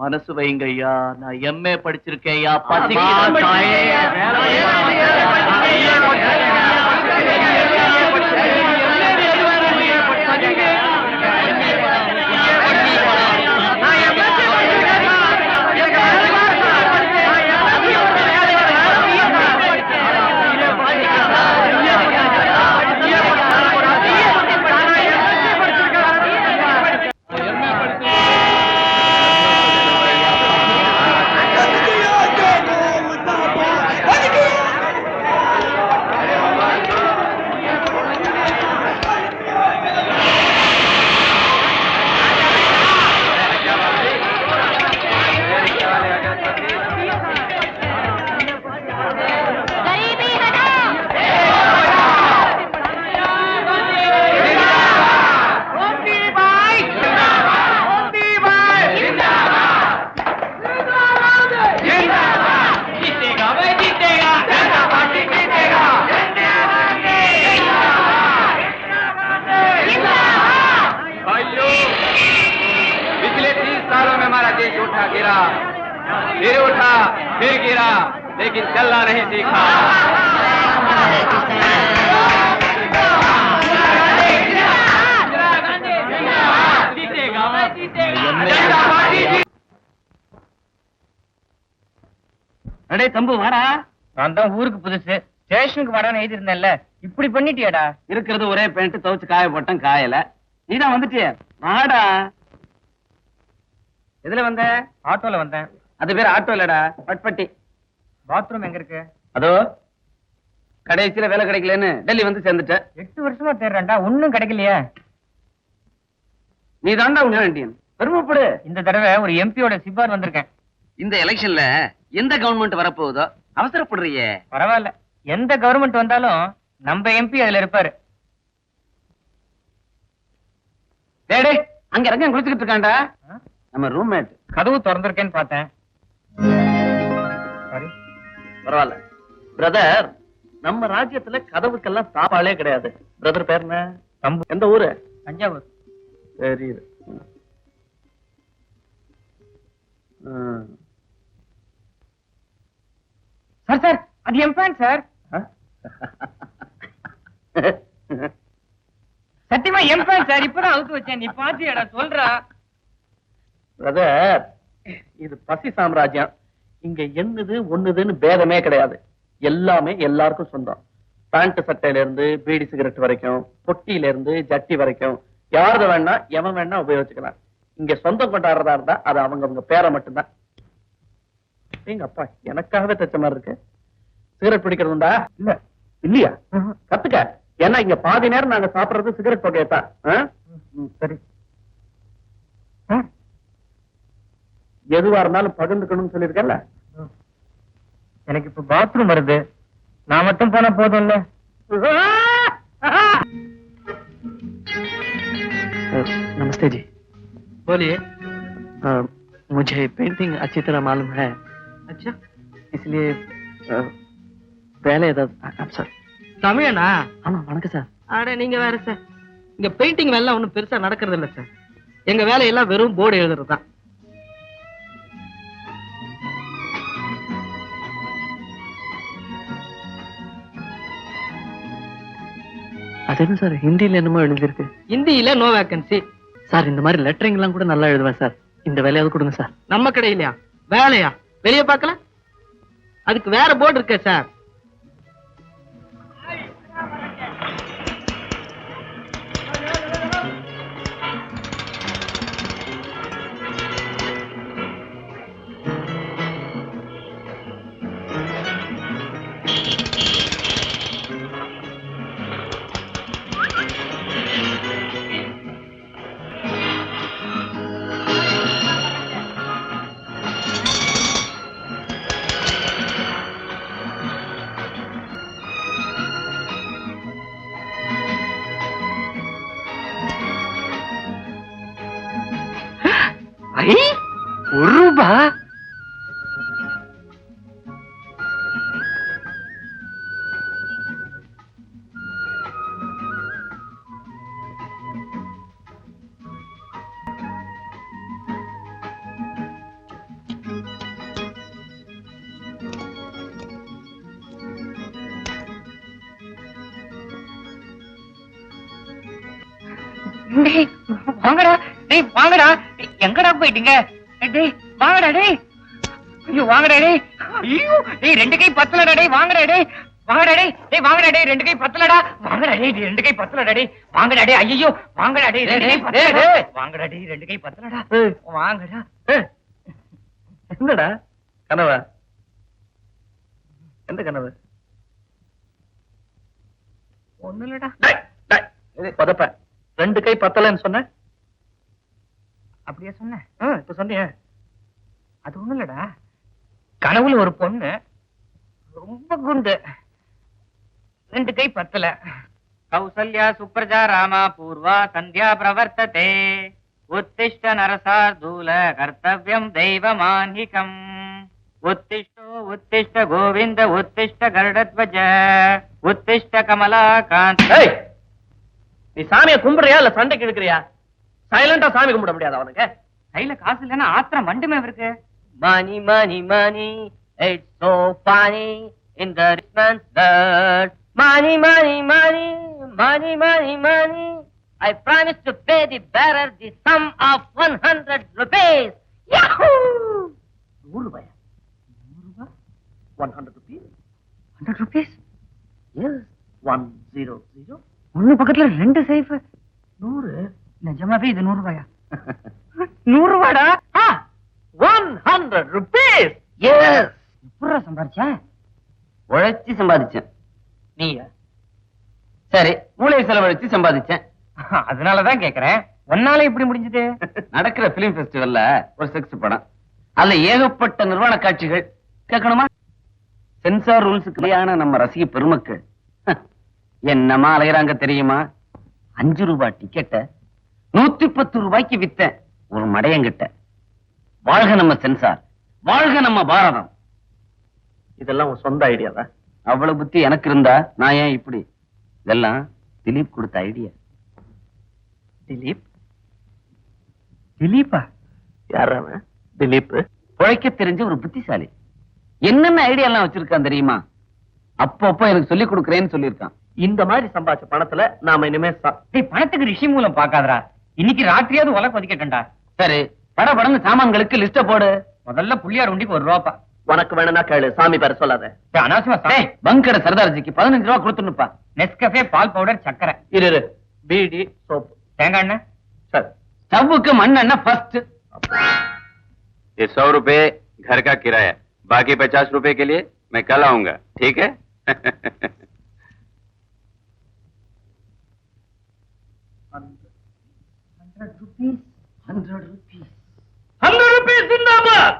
மனசு வைங்க ஐயா, நான் எம்ஏ படிச்சிருக்கேன் ஐயா. गिरा, फिर उठा, फिर गिरा, लेकिन चलना नहीं सीखा। அடே தம்பு வாடா. நான் தான் ஊருக்கு புதுசு, ஸ்டேஷனுக்கு வரான்னு எழுதி இருந்தேன்ல, இப்படி பண்ணிட்டியாடா? இருக்கிறது ஒரே பேண்ட், துவைச்சு காய போட்டேன், காயல. நீதான் வந்துட்டிய, வாடா. எதுல வந்த? ஆட்டோல வந்தேன். அது பேர் ஆட்டோ இல்லடா, பட்பட்டி. பாத்ரூம் எங்க இருக்கு? அதோ கடைசியில வேலை கிடைக்கலன்னு டெல்லி வந்து சேர்ந்துட்ட. 8 வருஷமா தேடுறேன்டா, ஒண்ணும் கிடைக்கலையே. நீ தாண்டா உண்மையன், பெருமைப்படு. இந்த தடவை ஒரு எம்பியோட சிபார் வந்திருக்கேன். இந்த எலெக்ஷன்ல எந்த கவர்மெண்ட் வரப்போகுதோ அவசரப்படுறியே. பரவாயில்ல, எந்த கவர்மெண்ட் வந்தாலும் நம்ம எம்பி அதுல இருப்பாரு. டேடே, அங்க ரங்கம் குளிச்சுக்கிட்டு இருக்காண்டா, நம்ம ரூம்மேட். கதவு திறந்திருக்கேன்னு பார்த்தேன். பரவாயில்ல பிரதர், நம்ம ராஜ்யத்துல கதவுக்கெல்லாம் சாப்பாடே கிடையாது. பிரதர் பேர் என்ன? தம்பு. எந்த ஊரு? தஞ்சாவூர். சரி. சார் சார், அது என் பேன் சார். சத்தியமா என் பேன் சார், இப்பதான் அவுத்து வச்சேன். நீ பாத்தியாடா? சொல்றா பிரதர், இது பசி சாம்ராஜ்யம். இங்க என்னது ஒண்ணுதுன்னு பேதமே கிடையாது. எல்லாமே எல்லாருக்கும் சொந்தம். பேண்ட் சட்டையில இருந்து பீடி சிகரெட் வரைக்கும், பொட்டியில இருந்து ஜட்டி வரைக்கும், யாரு வேணா எவன் வேணா உபயோகிச்சுக்கலாம். இங்க சொந்தம் கொண்டாடுறதா இருந்தா அது அவங்க பேரை மட்டும்தான். எங்க அப்பா எனக்காகவே தச்ச மாதிரி இருக்கு. சிகரெட் பிடிக்கிறதுண்டா? இல்ல. இல்லையா? கத்துக்க. ஏன்னா இங்க பாதி நேரம் நாங்க சாப்பிடுறது சிகரெட் புகையத்தான். சரி, எதுவா இருந்தாலும் பகிர்ந்துக்கணும்னு சொல்லிருக்கல. எனக்கு இப்ப பாத்ரூம் வருது, நான் மட்டும் போனா போதும்ல. नमस्ते जी। बोलिए। मुझे पेंटिंग अच्छी तरह मालूम है। अच्छा, इसलिए पहले சார் தமிழனா? ஆமா, வணக்கம் சார். அட நீங்க வேற சார், இங்க பெயிண்டிங் வேலை ஒண்ணும் பெருசா நடக்கிறது இல்ல சார். எங்க வேலையெல்லாம் வெறும் போர்டு எழுதுறது தான். அது என்ன சார், ஹிந்தியில என்னமோ எழுதிருக்கு? ஹிந்தியில நோ வேகன்சி சார். இந்த மாதிரி லெட்டரிங் எல்லாம் கூட நல்லா எழுதுவேன் சார். இந்த வேலையாவது கொடுங்க சார். நம்ம கடையிலயா? வேலையா? வெளியே பார்க்கல, அதுக்கு வேற போர்டு இருக்கே சார். ரூபா? டேய் வாங்கடா, டேய் வாங்கடா, எங்கடா போயிட்டீங்க? டேய் வாங்கடா, டேய் ஐயோ வாங்கடா, டேய் ஐயோ டேய் 2 கை பத்தலடா, டேய் வாங்கடா, டேய் வாங்கடா, டேய் டேய் வாங்கடா, டேய் 2 கை பத்தலடா, வாங்கடா, டேய் 2 கை பத்தலடா, டேய் வாங்கடா, டேய் ஐயோ வாங்கடா, டேய் 2 கை பத்தலடா, வாங்கடா, டேய் 2 கை பத்தலடா, வாங்கடா. என்னடா கனவா? எந்த கனவு? ஒண்ணு இல்லடா. பதப்ப 2 கை பத்தலன்னு சொன்ன. அப்படியே சொன்னேன். இப்ப சொன்னியே. அது ஒண்ணு இல்லடா, கனவுல ஒரு பொண்ணு ரொம்ப குண்டு, 2 கை பத்தல. கௌசல்யா சுப்ரஜா ராமா பூர்வா சந்தியா பிரவர்த்ததே உத்திஷ்ட நரசார்தூல கர்த்தவ்யம் தெய்வமான்ஹிகம் உத்திஷ்டோ உத்திஷ்ட கோவிந்த உத்திஷ்ட கருடத்வஜ உத்திஷ்ட கமலாகாந்த். நீ சாமியை கும்பிடுறியா இல்ல சண்டைக்கு எடுக்கிறியா? சைலண்டா சாமி கும்பிட முடியாது அவனுக்கு. கையில காசு இல்லைன்னா ஆத்திரம் மண்டுமே இருக்கு. Money, money, money, it's so funny in the rich man's dirt. Money, money, money, money, money, money. I promise to pay the bearer the sum of 100 rupees. Yahoo! 100 ரூபாயா? 100 rupees? 100 rupees? Yes. 100. ஒண்ணு பக்கத்துல 2 சைஃப். 100. நிஜமாவே இது 100 ரூபாயா? 100 ரூபாடா? 100 rupees. Yes! எப்படிடா சம்பாரிச்சா? உழைச்சி சம்பாதிச்சேன். நீயா? சரி, மூளை செலவழிச்சு சம்பாதிச்சேன். அதனாலதான் கேக்குறேன், ஒன்னால இப்படி முடிஞ்சது? நடக்கிற பிலிம் ஃபெஸ்டிவல்ல ஒரு செக்ஸ் படம், அதுல ஏகப்பட்ட நிர்வாண காட்சிகள். கேட்கணுமா? சென்சார் ரூல்ஸுக்கு கல்யாண நம்ம ரசிக பெருமக்கள் என்னமா அலையறாங்க தெரியுமா? 5 ரூபாய் டிக்கெட்ட 110 ரூபாய்க்கு வித்தேன் ஒரு மடையங்கிட்ட. வாழ்க நம்ம சென்சார், வாழ்க நம்ம பாரதம். இதெல்லாம் உன் சொந்த ஐடியாவா? அவ்வளவு புத்தி எனக்கு இருந்தா நான் ஏன் இப்படி? இதெல்லாம் திலீப் கொடுத்த ஐடியா. திலீப்? திலீப்பா? யார் அவன்? திலீப் உழைக்க தெரிஞ்ச ஒரு புத்திசாலி. என்னென்ன ஐடியா எல்லாம் வச்சிருக்கான் தெரியுமா? அப்பப்போ எனக்கு சொல்லி கொடுக்கறேன்னு சொல்லியிருக்கான். இந்த மாதிரி சம்பாதிச்ச பணத்துல நாம இனிமே டேய் பணத்துக்கு ரிஷி மூலம் பாக்காதடா, இன்னைக்கு ராத்திரியாவது உலக ஒதுக்கட்டா. சரி, படபடன்னு சாமான்களுக்கு லிஸ்ட போடு. முதல்ல புள்ளியார் உண்டிக்கு 1 ரூபா. உனக்கு வேணும்னா கேளு, சாமி பேர சொல்லாத. அனாவசியமா பங்கட சர்தார்ஜிக்கு 15 ரூபா கொடுத்துனுப்பா. நெஸ்கஃபே, பால் பவுடர், சக்கரை. இரு பீடி, சோப்பு, தேங்காய் எண்ணெய். சரி. ஸ்டவ்வுக்கு மண்ணெண்ணெய் ஃபர்ஸ்ட். ये 100 रुपए घर का किराया, बाकी 50 रुपए के लिए मैं कल आऊंगा, ठीक है? 100 rupees जिंदाबाद.